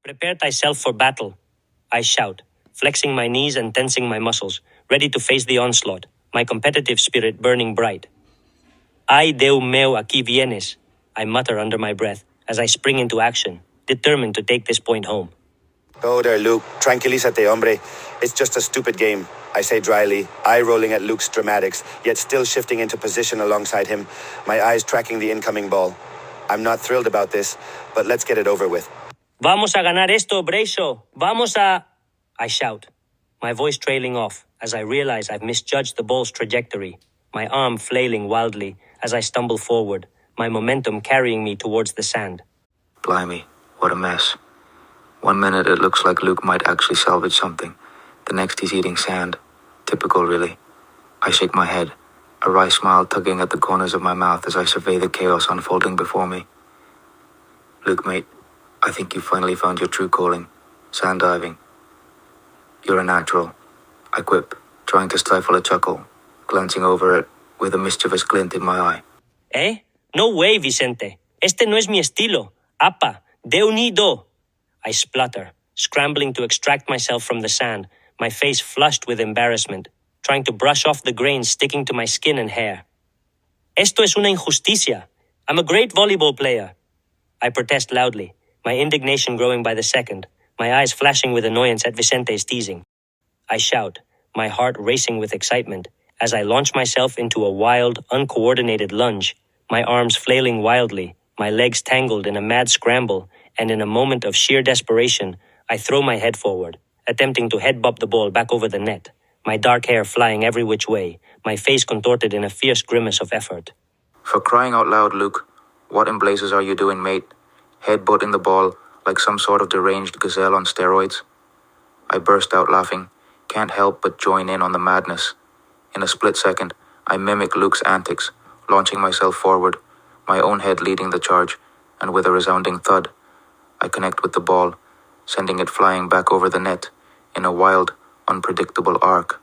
Prepare thyself for battle, I shout, flexing my knees and tensing my muscles, ready to face the onslaught, my competitive spirit burning bright. Ay, Deu meu, aquí vienes, I mutter under my breath as I spring into action, determined to take this point home. Oh there, Luke. Tranquilízate, hombre. It's just a stupid game, I say dryly, eye rolling at Luke's dramatics, yet still shifting into position alongside him, my eyes tracking the incoming ball. I'm not thrilled about this, but let's get it over with. Vamos a ganar esto, Bracho! Vamos a... I shout, my voice trailing off as I realize I've misjudged the ball's trajectory, my arm flailing wildly as I stumble forward, my momentum carrying me towards the sand. Blimey, what a mess. 1 minute it looks like Luke might actually salvage something. The next he's eating sand. Typical, really. I shake my head, a wry smile tugging at the corners of my mouth as I survey the chaos unfolding before me. Luke, mate, I think you finally found your true calling. Sand diving. You're a natural, I quip, trying to stifle a chuckle, glancing over it with a mischievous glint in my eye. Eh? No way, Vicente. Este no es mi estilo. Apa, de unido. I splutter, scrambling to extract myself from the sand, my face flushed with embarrassment, trying to brush off the grains sticking to my skin and hair. Esto es una injusticia. I'm a great volleyball player. I protest loudly, my indignation growing by the second, my eyes flashing with annoyance at Vicente's teasing. I shout, my heart racing with excitement, as I launch myself into a wild, uncoordinated lunge, my arms flailing wildly, my legs tangled in a mad scramble, and in a moment of sheer desperation, I throw my head forward, attempting to head-bop the ball back over the net, my dark hair flying every which way, my face contorted in a fierce grimace of effort. For crying out loud, Luke, what in blazes are you doing, mate? Headbutting the ball like some sort of deranged gazelle on steroids? I burst out laughing, can't help but join in on the madness. In a split second, I mimic Luke's antics, launching myself forward, my own head leading the charge, and with a resounding thud, I connect with the ball, sending it flying back over the net in a wild, unpredictable arc.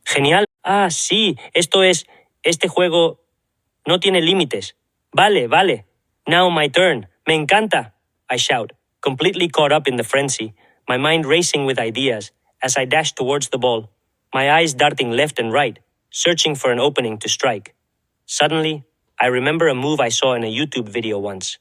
Genial. Ah, sí, este juego no tiene límites. Vale. Now my turn. Me encanta, I shout, completely caught up in the frenzy, my mind racing with ideas as I dash towards the ball, my eyes darting left and right, searching for an opening to strike. Suddenly, I remember a move I saw in a YouTube video once.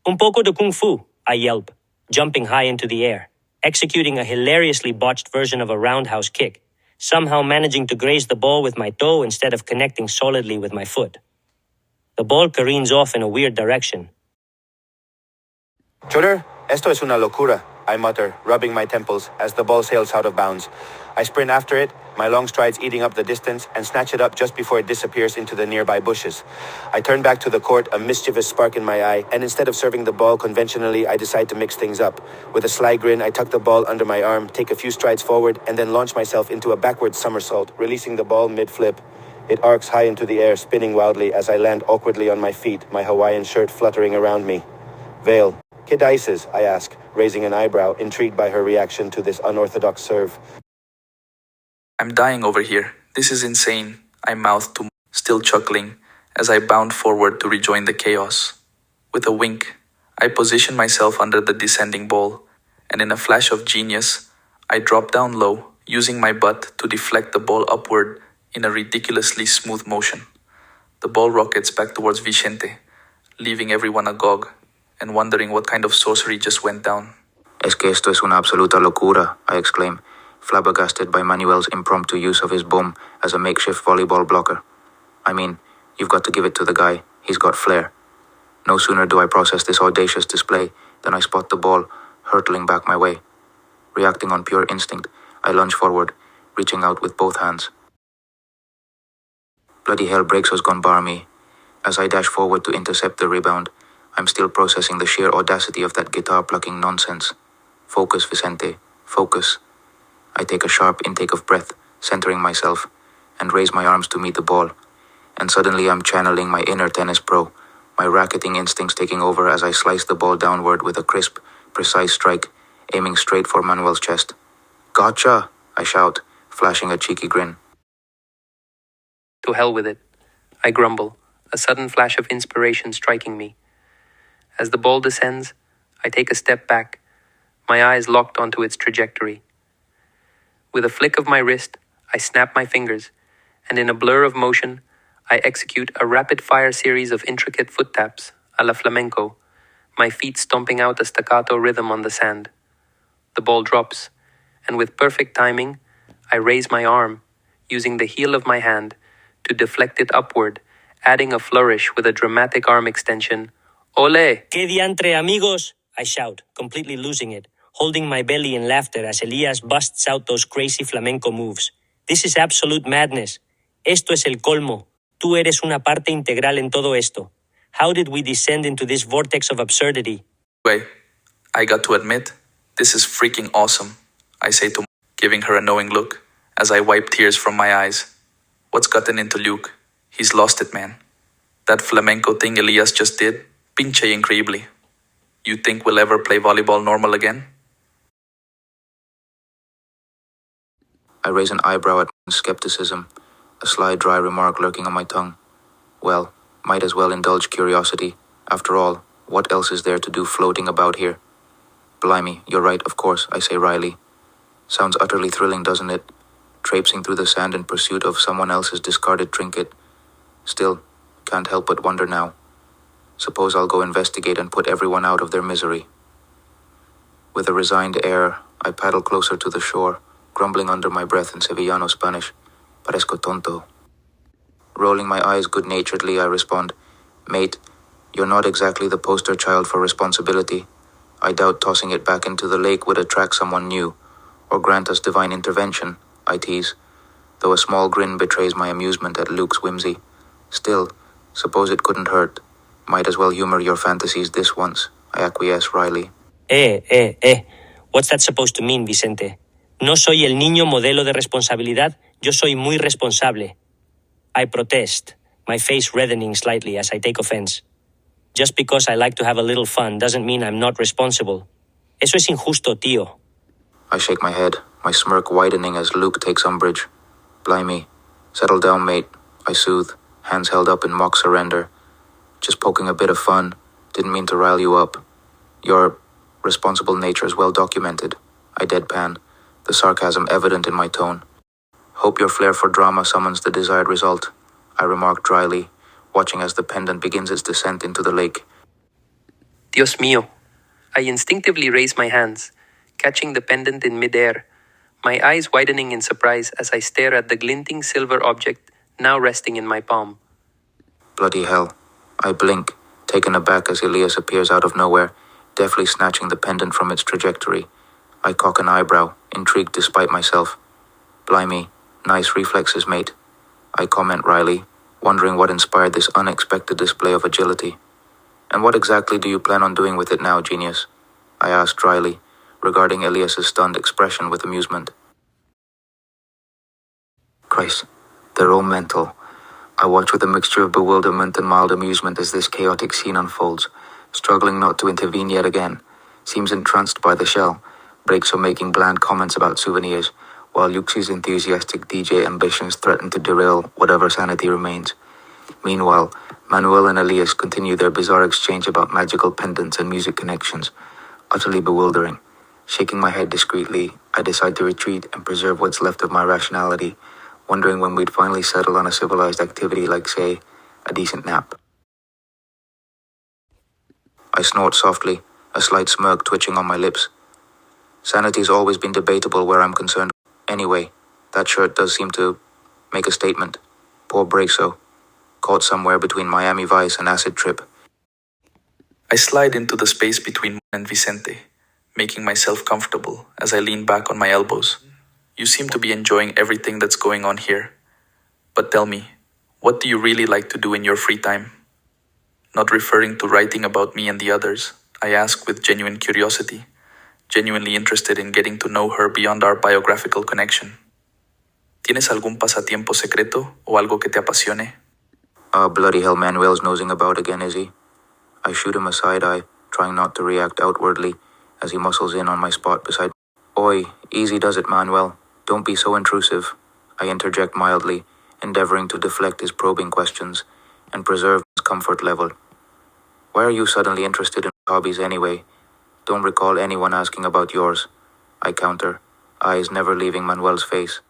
Un poco de kung fu, I yelp, jumping high into the air, executing a hilariously botched version of a roundhouse kick, somehow managing to graze the ball with my toe instead of connecting solidly with my foot. The ball careens off in a weird direction. Shooter, esto es una locura, I mutter, rubbing my temples as the ball sails out of bounds. I sprint after it, my long strides eating up the distance, and snatch it up just before it disappears into the nearby bushes. I turn back to the court, a mischievous spark in my eye, and instead of serving the ball conventionally, I decide to mix things up. With a sly grin, I tuck the ball under my arm, take a few strides forward, and then launch myself into a backward somersault, releasing the ball mid-flip. It arcs high into the air, spinning wildly as I land awkwardly on my feet, my Hawaiian shirt fluttering around me. Vale, ¿qué dices? I ask, raising an eyebrow, intrigued by her reaction to this unorthodox serve. I'm dying over here. This is insane, I mouth to, still chuckling, as I bound forward to rejoin the chaos. With a wink, I position myself under the descending ball, and in a flash of genius, I drop down low, using my butt to deflect the ball upward in a ridiculously smooth motion. The ball rockets back towards Vicente, leaving everyone agog and wondering what kind of sorcery just went down. Es que esto es una absoluta locura, I exclaim, flabbergasted by Manuel's impromptu use of his bomb as a makeshift volleyball blocker. I mean, you've got to give it to the guy, he's got flair. No sooner do I process this audacious display than I spot the ball hurtling back my way. Reacting on pure instinct, I lunge forward, reaching out with both hands. Bloody hell, Breaks gone bar me. As I dash forward to intercept the rebound, I'm still processing the sheer audacity of that guitar-plucking nonsense. Focus, Vicente, focus. I take a sharp intake of breath, centering myself, and raise my arms to meet the ball. And suddenly I'm channeling my inner tennis pro, my racketing instincts taking over as I slice the ball downward with a crisp, precise strike, aiming straight for Manuel's chest. Gotcha! I shout, flashing a cheeky grin. To hell with it, I grumble, a sudden flash of inspiration striking me. As the ball descends, I take a step back, my eyes locked onto its trajectory. With a flick of my wrist, I snap my fingers, and in a blur of motion, I execute a rapid-fire series of intricate foot taps, a la flamenco, my feet stomping out a staccato rhythm on the sand. The ball drops, and with perfect timing, I raise my arm, using the heel of my hand to deflect it upward, adding a flourish with a dramatic arm extension. Ole! Que diantre, amigos! I shout, completely losing it, holding my belly in laughter as Elias busts out those crazy flamenco moves. This is absolute madness. Esto es el colmo. Tú eres una parte integral en todo esto. How did we descend into this vortex of absurdity? Wait, I got to admit, this is freaking awesome, I say to giving her a knowing look as I wipe tears from my eyes. What's gotten into Luke? He's lost it, man. That flamenco thing Elias just did, pinche increíble. You think we'll ever play volleyball normal again? I raise an eyebrow at skepticism, a sly dry remark lurking on my tongue. Well, might as well indulge curiosity. After all, what else is there to do floating about here? Blimey, you're right, of course, I say wryly. Sounds utterly thrilling, doesn't it? Traipsing through the sand in pursuit of someone else's discarded trinket. Still, can't help but wonder now. Suppose I'll go investigate and put everyone out of their misery. With a resigned air, I paddle closer to the shore, grumbling under my breath in Sevillano Spanish. Parezco tonto. Rolling my eyes good-naturedly, I respond, Mate, you're not exactly the poster child for responsibility. I doubt tossing it back into the lake would attract someone new, or grant us divine intervention, I tease, though a small grin betrays my amusement at Luke's whimsy. Still, suppose it couldn't hurt. Might as well humor your fantasies this once, I acquiesce wryly. What's that supposed to mean, Vicente? No soy el niño modelo de responsabilidad, yo soy muy responsable. I protest, my face reddening slightly as I take offense. Just because I like to have a little fun doesn't mean I'm not responsible. Eso es injusto, tío. I shake my head, my smirk widening as Luke takes umbrage. Blimey. Settle down, mate, I soothe, hands held up in mock surrender. Just poking a bit of fun. Didn't mean to rile you up. Your responsible nature is well documented. I deadpan, the sarcasm evident in my tone. Hope your flair for drama summons the desired result, I remark dryly, watching as the pendant begins its descent into the lake. Dios mío. I instinctively raise my hands, catching the pendant in midair, my eyes widening in surprise as I stare at the glinting silver object now resting in my palm. Bloody hell. I blink, taken aback as Elias appears out of nowhere, deftly snatching the pendant from its trajectory. I cock an eyebrow, intrigued despite myself. Blimey, nice reflexes, mate, I comment wryly, wondering what inspired this unexpected display of agility. And what exactly do you plan on doing with it now, genius? I asked dryly, regarding Elias's stunned expression with amusement. Christ, they're all mental. I watch with a mixture of bewilderment and mild amusement as this chaotic scene unfolds, struggling not to intervene yet again. Seems entranced by the shell, breaks from making bland comments about souvenirs, while Yuxi's enthusiastic DJ ambitions threaten to derail whatever sanity remains. Meanwhile, Manuel and Elias continue their bizarre exchange about magical pendants and music connections, utterly bewildering. Shaking my head discreetly, I decide to retreat and preserve what's left of my rationality, wondering when we'd finally settle on a civilized activity like, say, a decent nap. I snort softly, a slight smirk twitching on my lips. Sanity's always been debatable where I'm concerned. Anyway, that shirt does seem to make a statement. Poor Braxo. Caught somewhere between Miami Vice and Acid Trip. I slide into the space between and Vicente, making myself comfortable as I lean back on my elbows. You seem to be enjoying everything that's going on here. But tell me, what do you really like to do in your free time? Not referring to writing about me and the others, I ask with genuine curiosity, genuinely interested in getting to know her beyond our biographical connection. ¿Tienes algún pasatiempo secreto o algo que te apasione? Bloody hell, Manuel's nosing about again, is he? I shoot him a side-eye, trying not to react outwardly, as he muscles in on my spot beside me. Oi, easy does it, Manuel. Don't be so intrusive, I interject mildly, endeavoring to deflect his probing questions and preserve his comfort level. Why are you suddenly interested in hobbies anyway? Don't recall anyone asking about yours, I counter, eyes never leaving Manuel's face.